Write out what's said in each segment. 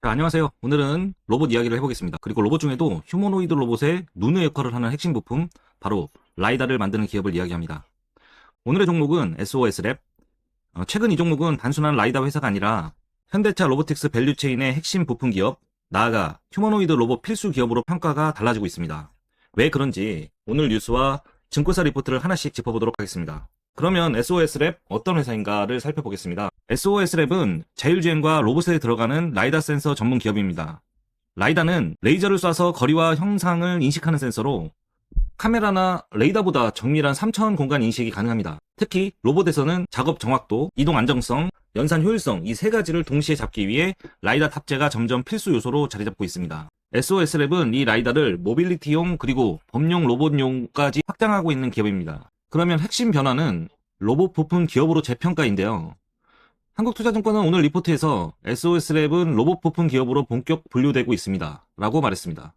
자, 안녕하세요. 오늘은 로봇 이야기를 해보겠습니다. 그리고 로봇 중에도 휴머노이드 로봇의 눈의 역할을 하는 핵심 부품, 바로 라이다를 만드는 기업을 이야기합니다. 오늘의 종목은 SOS랩. 최근 이 종목은 단순한 라이다 회사가 아니라 현대차 로보틱스 밸류체인의 핵심 부품 기업, 나아가 휴머노이드 로봇 필수 기업으로 평가가 달라지고 있습니다. 왜 그런지 오늘 뉴스와 증권사 리포트를 하나씩 짚어보도록 하겠습니다. 그러면 SOS랩 어떤 회사인가를 살펴보겠습니다. SOS랩은 자율주행과 로봇에 들어가는 라이다 센서 전문 기업입니다. 라이다는 레이저를 쏴서 거리와 형상을 인식하는 센서로 카메라나 레이더보다 정밀한 3차원 공간 인식이 가능합니다. 특히 로봇에서는 작업 정확도, 이동 안정성, 연산 효율성 이 세 가지를 동시에 잡기 위해 라이다 탑재가 점점 필수 요소로 자리 잡고 있습니다. SOS랩은 이 라이다를 모빌리티용 그리고 범용 로봇용까지 확장하고 있는 기업입니다. 그러면 핵심 변화는 로봇 부품 기업으로 재평가인데요. 한국투자증권은 오늘 리포트에서 SOS랩은 로봇 부품 기업으로 본격 분류되고 있습니다. 라고 말했습니다.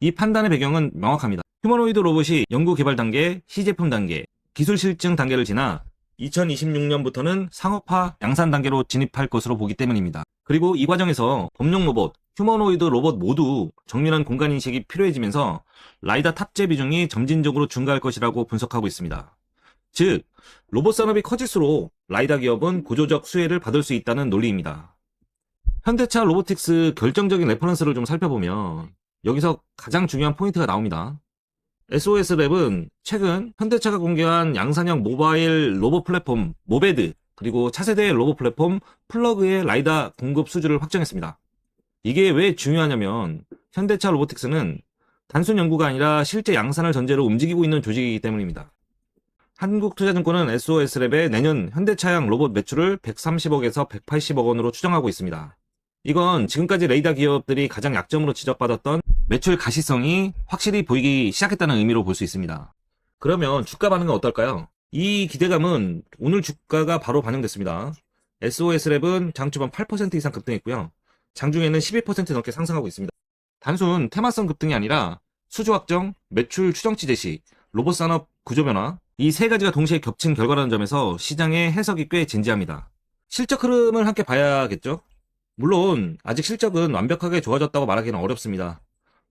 이 판단의 배경은 명확합니다. 휴머노이드 로봇이 연구 개발 단계, 시제품 단계, 기술 실증 단계를 지나 2026년부터는 상업화 양산 단계로 진입할 것으로 보기 때문입니다. 그리고 이 과정에서 범용 로봇, 휴머노이드 로봇 모두 정밀한 공간 인식이 필요해지면서 라이다 탑재 비중이 점진적으로 증가할 것이라고 분석하고 있습니다. 즉, 로봇 산업이 커질수록 라이다 기업은 구조적 수혜를 받을 수 있다는 논리입니다. 현대차 로보틱스 결정적인 레퍼런스를 좀 살펴보면 여기서 가장 중요한 포인트가 나옵니다. SOS랩은 최근 현대차가 공개한 양산형 모바일 로봇 플랫폼 모베드 그리고 차세대 로봇 플랫폼 플러그의 라이다 공급 수주를 확정했습니다. 이게 왜 중요하냐면 현대차 로보틱스는 단순 연구가 아니라 실제 양산을 전제로 움직이고 있는 조직이기 때문입니다. 한국투자증권은 SOS랩의 내년 현대차량 로봇 매출을 130억에서 180억 원으로 추정하고 있습니다. 이건 지금까지 레이더 기업들이 가장 약점으로 지적받았던 매출 가시성이 확실히 보이기 시작했다는 의미로 볼 수 있습니다. 그러면 주가 반응은 어떨까요? 이 기대감은 오늘 주가가 바로 반영됐습니다. SOS랩은 장 초반 8% 이상 급등했고요. 장중에는 12% 넘게 상승하고 있습니다. 단순 테마성 급등이 아니라 수주 확정, 매출 추정치 제시, 로봇 산업 구조 변화 이 세 가지가 동시에 겹친 결과라는 점에서 시장의 해석이 꽤 진지합니다. 실적 흐름을 함께 봐야겠죠? 물론 아직 실적은 완벽하게 좋아졌다고 말하기는 어렵습니다.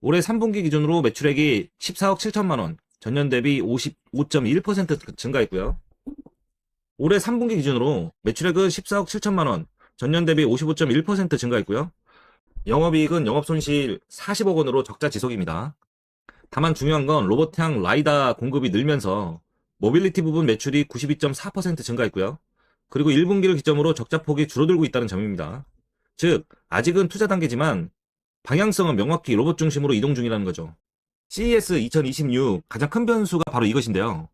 올해 3분기 기준으로 매출액이 14억 7천만 원, 전년 대비 55.1% 증가했고요. 올해 3분기 기준으로 매출액은 14억 7천만 원, 전년 대비 55.1% 증가했고요. 영업이익은 영업손실 40억 원으로 적자 지속입니다. 다만 중요한 건 로봇형 라이다 공급이 늘면서 모빌리티 부분 매출이 92.4% 증가했고요. 그리고 1분기를 기점으로 적자폭이 줄어들고 있다는 점입니다. 즉, 아직은 투자 단계지만 방향성은 명확히 로봇 중심으로 이동 중이라는 거죠. CES 2026 가장 큰 변수가 바로 이것인데요.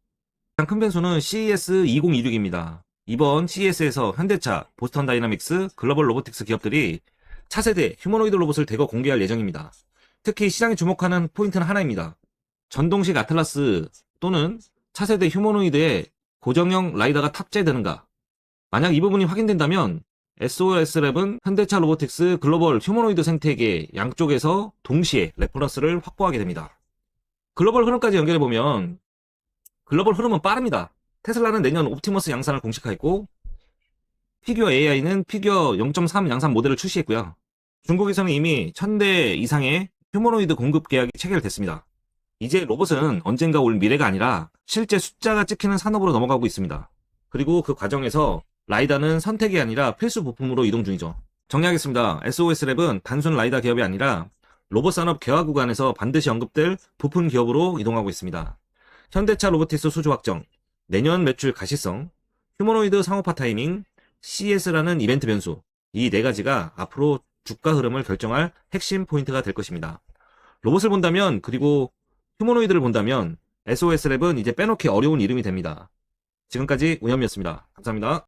가장 큰 변수는 CES 2026입니다. 이번 CES에서 현대차, 보스턴 다이나믹스, 글로벌 로보틱스 기업들이 차세대 휴머노이드 로봇을 대거 공개할 예정입니다. 특히 시장이 주목하는 포인트는 하나입니다. 전동식 아틀라스 또는 차세대 휴머노이드에 고정형 라이다가 탑재되는가? 만약 이 부분이 확인된다면 SOS랩은 현대차 로보틱스 글로벌 휴머노이드 생태계 양쪽에서 동시에 레퍼런스를 확보하게 됩니다. 글로벌 흐름까지 연결해보면 글로벌 흐름은 빠릅니다. 테슬라는 내년 옵티머스 양산을 공식화했고 피규어 AI는 피규어 0.3 양산 모델을 출시했고요. 중국에서는 이미 1000대 이상의 휴머노이드 공급 계약이 체결됐습니다. 이제 로봇은 언젠가 올 미래가 아니라 실제 숫자가 찍히는 산업으로 넘어가고 있습니다. 그리고 그 과정에서 라이다는 선택이 아니라 필수 부품으로 이동 중이죠. 정리하겠습니다. SOS랩은 단순 라이다 기업이 아니라 로봇 산업 개화 구간에서 반드시 언급될 부품 기업으로 이동하고 있습니다. 현대차 로보틱스 수주 확정, 내년 매출 가시성, 휴머노이드 상업화 타이밍, CES라는 이벤트 변수 이 네 가지가 앞으로 주가 흐름을 결정할 핵심 포인트가 될 것입니다. 로봇을 본다면 그리고 휴머노이드를 본다면 SOS랩은 이제 빼놓기 어려운 이름이 됩니다. 지금까지 우현이었습니다. 감사합니다.